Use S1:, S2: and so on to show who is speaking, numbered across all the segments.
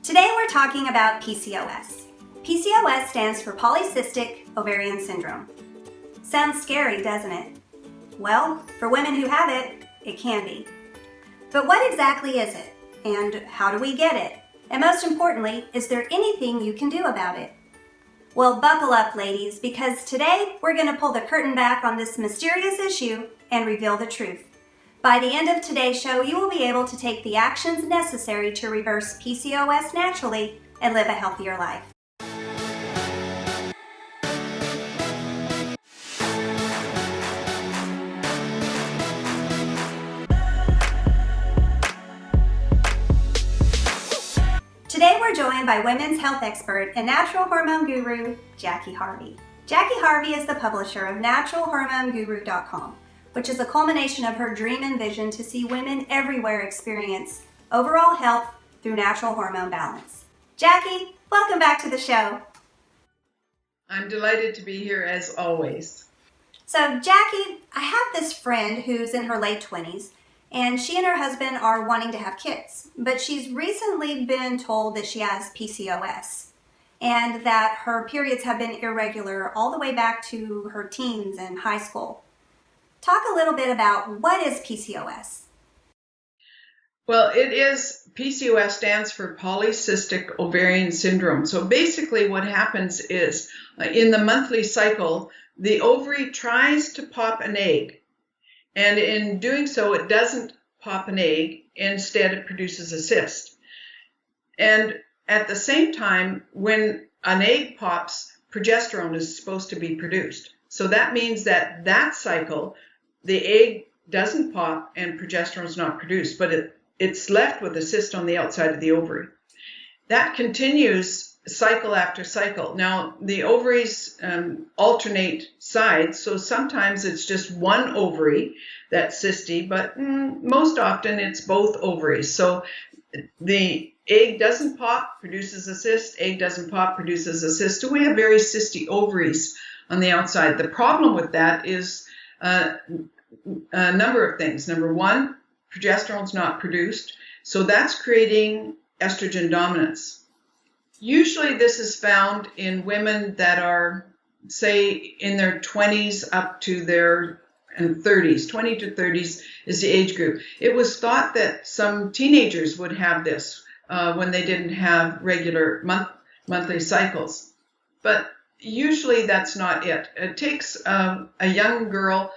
S1: Today we're talking about PCOS. PCOS stands for polycystic ovarian syndrome. Sounds scary, doesn't it? Well, for women who have it, it can be. But what exactly is it? And how do we get it? And most importantly, is there anything you can do about it? Well, buckle up, ladies, because today we're going to pull the curtain back on this mysterious issue and reveal the truth. By the end of today's show, you will be able to take the actions necessary to reverse PCOS naturally and live a healthier life. Today we're joined by women's health expert and natural hormone guru, Jackie Harvey. Jackie Harvey is the publisher of naturalhormoneguru.com, which is a culmination of her dream and vision to see women everywhere experience overall health through natural hormone balance. Jackie, welcome back to the show.
S2: I'm delighted to be here as always.
S1: So Jackie, I have this friend who's in her late 20s, and she and her husband are wanting to have kids, but she's recently been told that she has PCOS and that her periods have been irregular all the way back to her teens and high school. Talk a little bit about what is PCOS.
S2: Well, PCOS stands for polycystic ovarian syndrome. So basically what happens is in the monthly cycle, the ovary tries to pop an egg. And in doing so, it doesn't pop an egg. Instead, it produces a cyst. And at the same time, when an egg pops, progesterone is supposed to be produced. So that means that cycle, the egg doesn't pop and progesterone is not produced, but it's left with a cyst on the outside of the ovary. That continues cycle after cycle. Now, the ovaries alternate sides, so sometimes it's just one ovary that's cysty, but most often it's both ovaries. So the egg doesn't pop, produces a cyst, egg doesn't pop, produces a cyst. So we have very cysty ovaries on the outside. The problem with that is a number of things. Number one, progesterone's not produced, so that's creating estrogen dominance. Usually this is found in women that are, say, in their 20s up to their 30s. 20 to 30s is the age group. It was thought that some teenagers would have this when they didn't have regular monthly cycles. But usually that's not it. It takes a young girl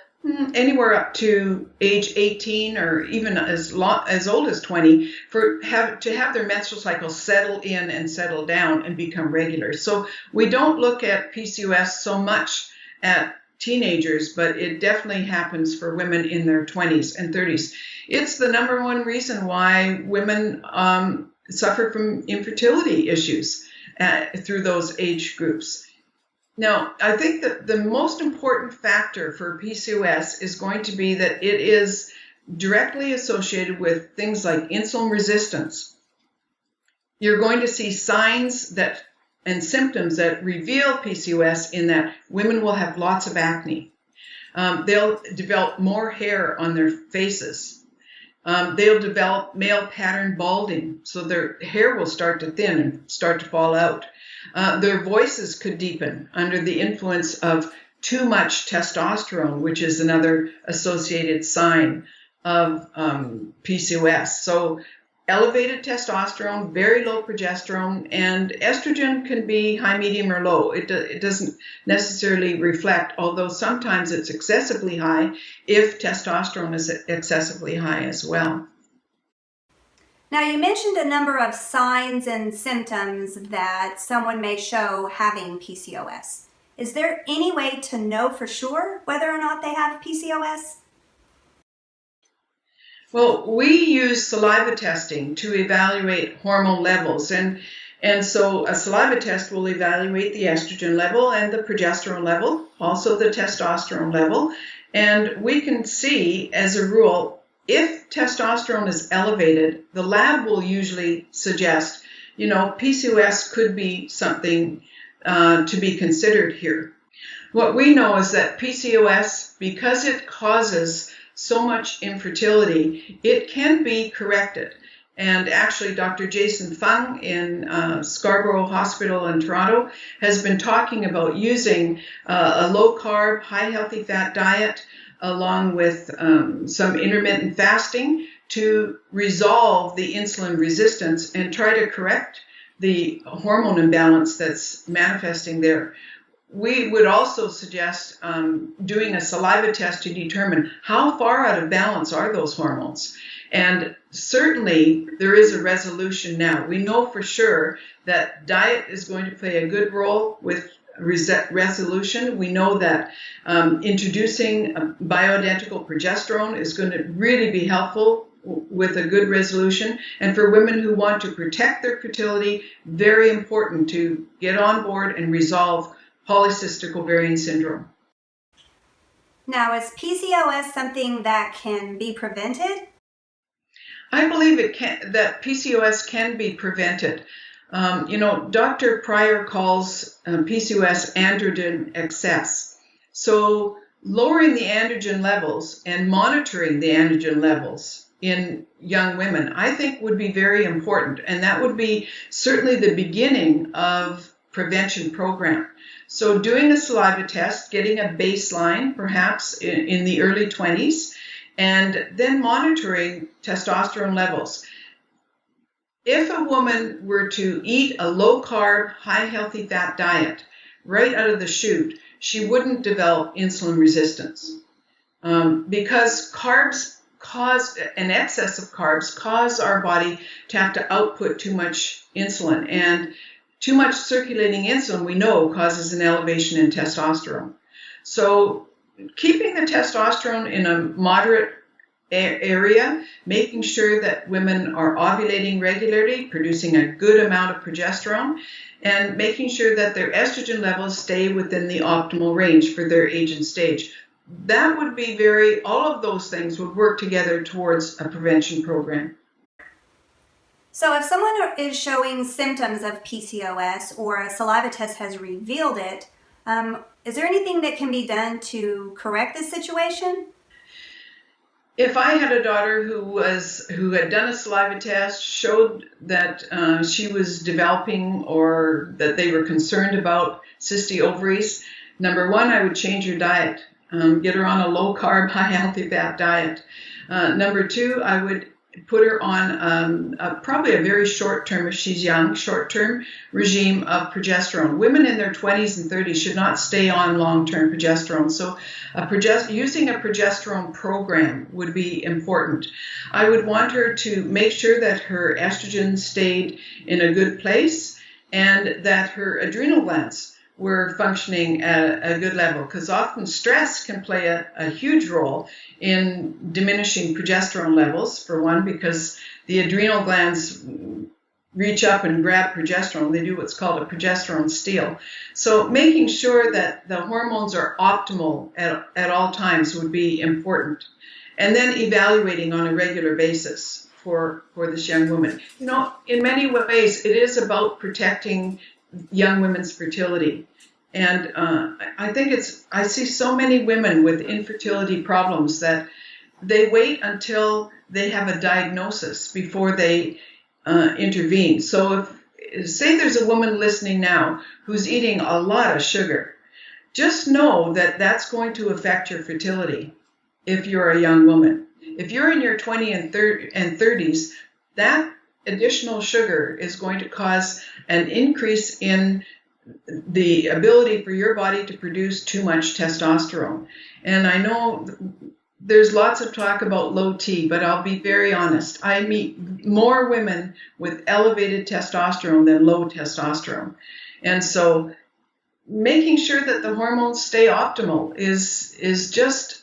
S2: anywhere up to age 18 or even as old as 20 to have their menstrual cycle settle in and settle down and become regular. So we don't look at PCOS so much at teenagers, but it definitely happens for women in their 20s and 30s. It's the number one reason why women suffer from infertility issues through those age groups. Now, I think that the most important factor for PCOS is going to be that it is directly associated with things like insulin resistance. You're going to see signs and symptoms that reveal PCOS in that women will have lots of acne. They'll develop more hair on their faces. They'll develop male pattern balding, so their hair will start to thin and start to fall out. Their voices could deepen under the influence of too much testosterone, which is another associated sign of PCOS. So elevated testosterone, very low progesterone, and estrogen can be high, medium, or low. It doesn't necessarily reflect, although sometimes it's excessively high if testosterone is excessively high as well.
S1: Now, you mentioned a number of signs and symptoms that someone may show having PCOS. Is there any way to know for sure whether or not they have PCOS?
S2: Well, we use saliva testing to evaluate hormone levels, and so a saliva test will evaluate the estrogen level and the progesterone level, also the testosterone level, and we can see, as a rule, if testosterone is elevated, the lab will usually suggest, PCOS could be something to be considered here. What we know is that PCOS, because it causes so much infertility, it can be corrected. And actually, Dr. Jason Fung in Scarborough Hospital in Toronto has been talking about using a low-carb, high healthy fat diet along with some intermittent fasting to resolve the insulin resistance and try to correct the hormone imbalance that's manifesting there. We would also suggest doing a saliva test to determine how far out of balance are those hormones. And certainly there is a resolution now. We know for sure that diet is going to play a good role with resolution. We know that introducing bioidentical progesterone is going to really be helpful with a good resolution. And for women who want to protect their fertility, very important to get on board and resolve polycystic ovarian syndrome.
S1: Now, is PCOS something that can be prevented?
S2: I believe that PCOS can be prevented. Dr. Pryor calls PCOS androgen excess. So lowering the androgen levels and monitoring the androgen levels in young women, I think would be very important. And that would be certainly the beginning of prevention program. So doing a saliva test, getting a baseline perhaps in the early 20s, and then monitoring testosterone levels. If a woman were to eat a low-carb, high healthy fat diet right out of the chute, she wouldn't develop insulin resistance because carbs cause an excess of carbs cause our body to have to output too much insulin, and too much circulating insulin, we know, causes an elevation in testosterone. So keeping the testosterone in a moderate area, making sure that women are ovulating regularly, producing a good amount of progesterone, and making sure that their estrogen levels stay within the optimal range for their age and stage. That would be all of those things would work together towards a prevention program.
S1: So if someone is showing symptoms of PCOS or a saliva test has revealed it, is there anything that can be done to correct this situation?
S2: If I had a daughter who had done a saliva test, showed that she was developing or that they were concerned about cystic ovaries, number one, I would change her diet. Get her on a low-carb, high-healthy fat diet. Number two, I would put her on probably a very short-term, if she's young, short-term regime of progesterone. Women in their 20s and 30s should not stay on long-term progesterone. So using a progesterone program would be important. I would want her to make sure that her estrogen stayed in a good place and that her adrenal glands were functioning at a good level, because often stress can play a huge role in diminishing progesterone levels, for one, because the adrenal glands reach up and grab progesterone. They do what's called a progesterone steal. So making sure that the hormones are optimal at all times would be important. And then evaluating on a regular basis for this young woman. In many ways, it is about protecting young women's fertility. And I see so many women with infertility problems that they wait until they have a diagnosis before they intervene. So say there's a woman listening now who's eating a lot of sugar, just know that that's going to affect your fertility if you're a young woman. If you're in your 20s and 30s, that additional sugar is going to cause an increase in the ability for your body to produce too much testosterone. And I know there's lots of talk about low T, but I'll be very honest. I meet more women with elevated testosterone than low testosterone. And so making sure that the hormones stay optimal is just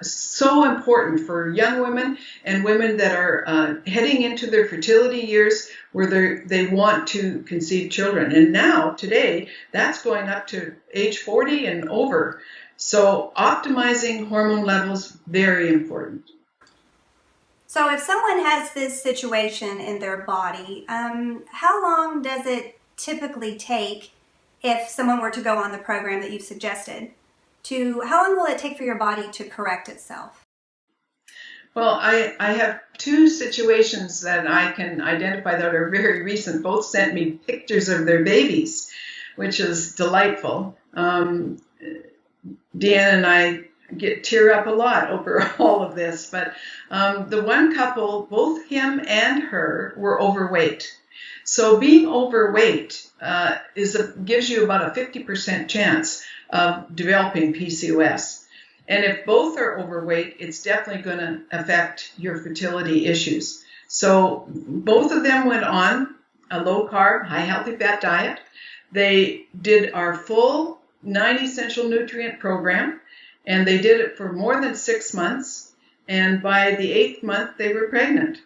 S2: so important for young women and women that are heading into their fertility years where they want to conceive children. And now, today, that's going up to age 40 and over. So optimizing hormone levels, very important.
S1: So if someone has this situation in their body, how long does it typically take if someone were to go on the program that you've suggested? How long will it take for your body to correct itself?
S2: Well, I have two situations that I can identify that are very recent. Both sent me pictures of their babies, which is delightful. Deanna and I tear up a lot over all of this, but the one couple, both him and her, were overweight. So being overweight gives you about a 50% chance of developing PCOS. And if both are overweight, it's definitely going to affect your fertility issues. So both of them went on a low-carb, high-healthy fat diet. They did our full 9 essential nutrient program, and they did it for more than 6 months. And by the 8th month, they were pregnant.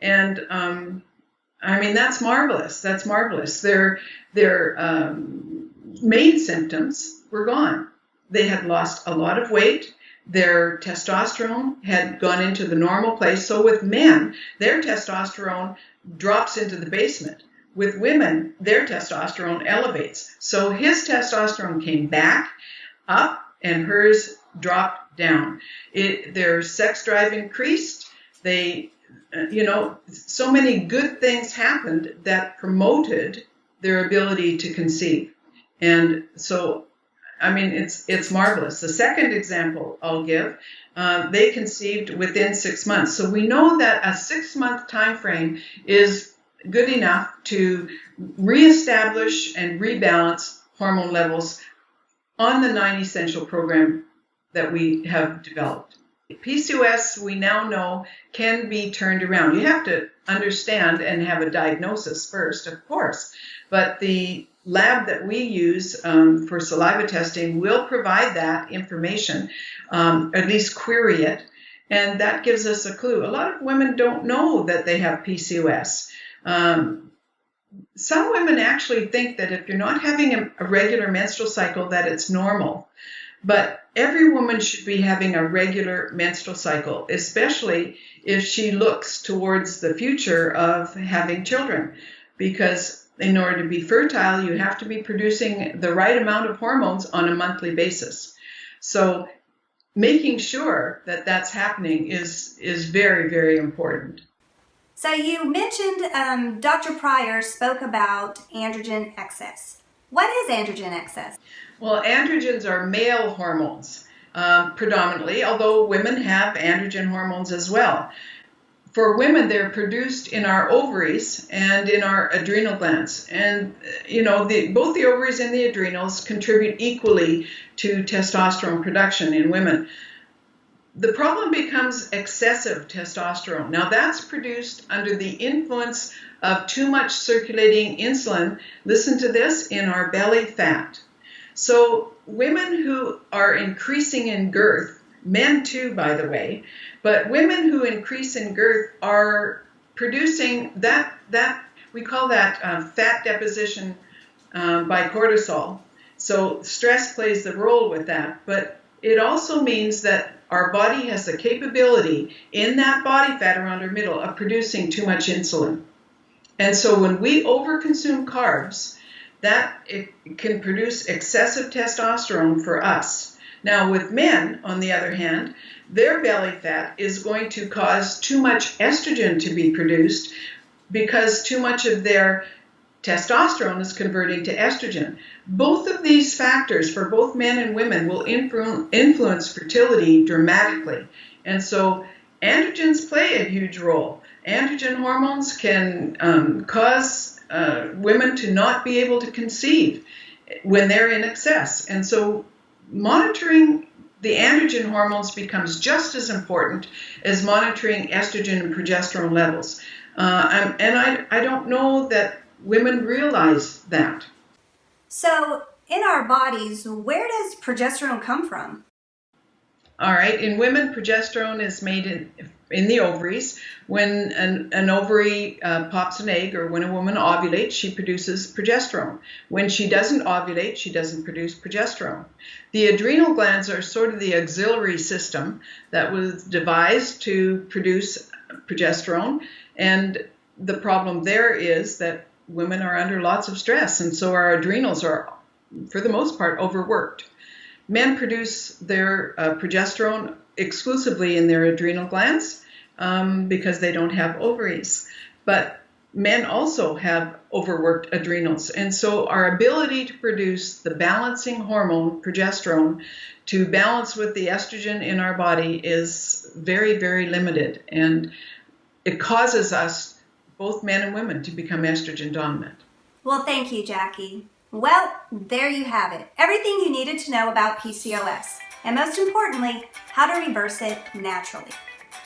S2: And I mean, that's marvelous. That's marvelous. Their main symptoms were gone. They had lost a lot of weight. Their testosterone had gone into the normal place. So with men, their testosterone drops into the basement. With women, their testosterone elevates. So his testosterone came back up and hers dropped down. Their sex drive increased. They, so many good things happened that promoted their ability to conceive. And so, I mean, it's marvelous. The second example I'll give, they conceived within 6 months. So we know that a 6-month time frame is good enough to reestablish and rebalance hormone levels on the 9 essential program that we have developed. PCOS, we now know, can be turned around. You have to understand and have a diagnosis first, of course, but the lab that we use for saliva testing will provide that information, at least query it, and that gives us a clue. A lot of women don't know that they have PCOS. Some women actually think that if you're not having a regular menstrual cycle, that it's normal. But every woman should be having a regular menstrual cycle, especially if she looks towards the future of having children, because in order to be fertile, you have to be producing the right amount of hormones on a monthly basis. So making sure that that's happening is very, very important.
S1: So you mentioned Dr. Pryor spoke about androgen excess. What is androgen excess?
S2: Well, androgens are male hormones predominantly, although women have androgen hormones as well. For women, they're produced in our ovaries and in our adrenal glands. And, both the ovaries and the adrenals contribute equally to testosterone production in women. The problem becomes excessive testosterone. Now, that's produced under the influence of too much circulating insulin, listen to this, in our belly fat. So women who are increasing in girth, men too, by the way, but women who increase in girth are producing that we call that fat deposition by cortisol. So stress plays the role with that, but it also means that our body has the capability in that body fat around our middle of producing too much insulin. And so when we overconsume carbs, it can produce excessive testosterone for us. Now with men, on the other hand, their belly fat is going to cause too much estrogen to be produced because too much of their testosterone is converting to estrogen. Both of these factors for both men and women will influence fertility dramatically. And so androgens play a huge role. Androgen hormones can cause women to not be able to conceive when they're in excess. And so monitoring the androgen hormones becomes just as important as monitoring estrogen and progesterone levels. And I don't know that women realize that.
S1: So in our bodies, where does progesterone come from?
S2: All right. In women, progesterone is made in the ovaries. When an ovary pops an egg, or when a woman ovulates, she produces progesterone. When she doesn't ovulate, she doesn't produce progesterone. The adrenal glands are sort of the auxiliary system that was devised to produce progesterone. And the problem there is that women are under lots of stress, and so our adrenals are, for the most part, overworked. Men produce their progesterone exclusively in their adrenal glands, because they don't have ovaries. But men also have overworked adrenals. And so our ability to produce the balancing hormone, progesterone, to balance with the estrogen in our body is very, very limited. And it causes us, both men and women, to become estrogen dominant.
S1: Well, thank you, Jackie. Well, there you have it. Everything you needed to know about PCOS, and most importantly, how to reverse it naturally.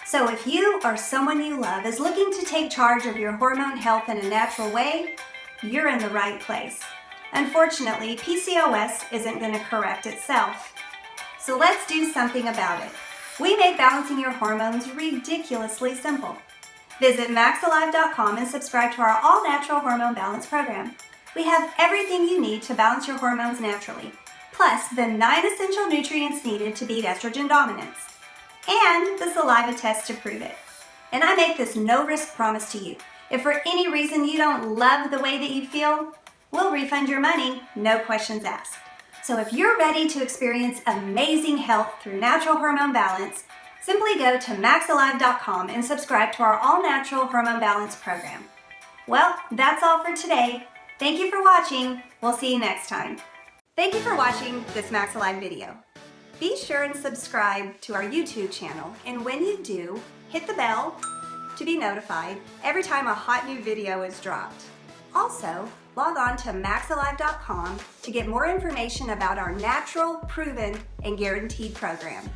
S1: So if you or someone you love is looking to take charge of your hormone health in a natural way, you're in the right place. Unfortunately, PCOS isn't going to correct itself. So let's do something about it. We make balancing your hormones ridiculously simple. Visit MaxxAlive.com and subscribe to our all-natural hormone balance program. We have everything you need to balance your hormones naturally, plus the 9 essential nutrients needed to beat estrogen dominance, and the saliva test to prove it. And I make this no-risk promise to you. If for any reason you don't love the way that you feel, we'll refund your money, no questions asked. So if you're ready to experience amazing health through natural hormone balance, simply go to MaxxAlive.com and subscribe to our all-natural hormone balance program. Well, that's all for today. Thank you for watching. We'll see you next time. Thank you for watching this MaxxAlive video. Be sure and subscribe to our YouTube channel, and when you do, hit the bell to be notified every time a hot new video is dropped. Also, log on to MaxxAlive.com to get more information about our natural, proven, and guaranteed program.